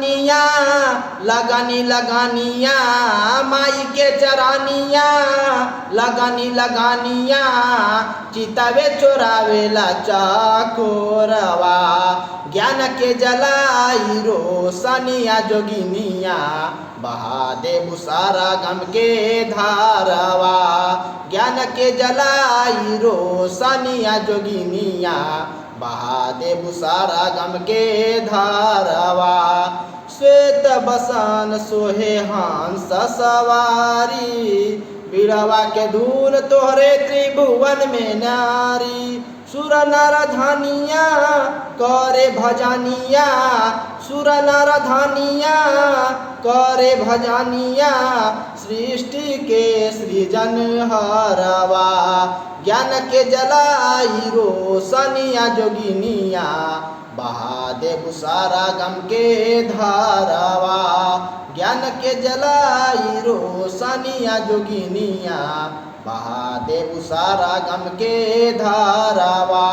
चरानिया लगानी लगानिया माई के चरानिया लगानी लगानिया चितवे चोरावेला चकोरवा ज्ञान के जलाई रोशनिया जोगिनिया बहा देबू सारा गम के धारवा ज्ञान के जलाई रोशनिया जोगिनिया बहा देबू सारा गम के धारवा श्वेत बसन सोहे हंस सवारी बिड़वा के धूल तोहरे त्रिभुवन में नारी सुर नर धनिया करे भजनिया सुर नर धनिया करे भजनिया सृष्टि के सृजन हरवा ज्ञान के जलाई रोशनिया जोगिनिया बहा देबू सारा गम के धारवा ज्ञान के जलाई रोशनिया जोगिनिया बहा देबू सारा गम के धारवा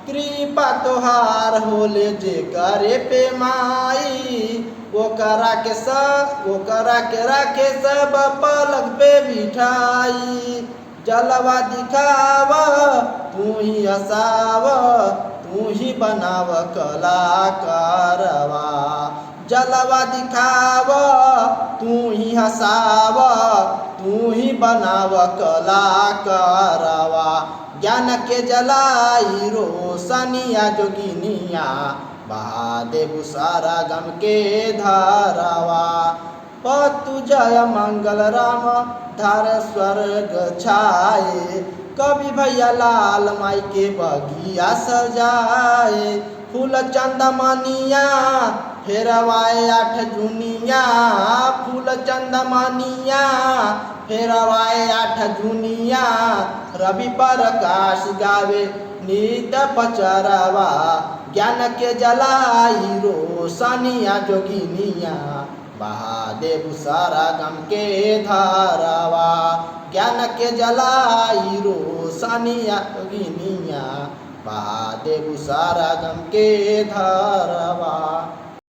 कृपा तोहार होले जे करे पे माई वो करा के राखे सब पलक पे बिठाई जलवा दिखाव तू ही हसाव तू ही बनाव कलाकारवा जलवा दिखाव तू ही हसाव तू ही बनाव कलाकारवा ज्ञान के जलाई रोशनिया जोगिनिया बहा देबू सारा गम के धारवा पतु जय मंगल राम धार स्वर्ग छाए कवि भैया लाल माई के बगिया सजाए फूल चंदमनिया फेरवाए 8 जुनिया फूल चंदमनिया फेरवाए 8 जुनिया रवि प्रकाश गावे नित पचरवा ज्ञान के जलाई रोशनिया जोगिनिया बहा देबू सारा गम के धारवा ज्ञान के जलाई रोशनिया जोगिनिया बहा देबू सारा गम के धारवा।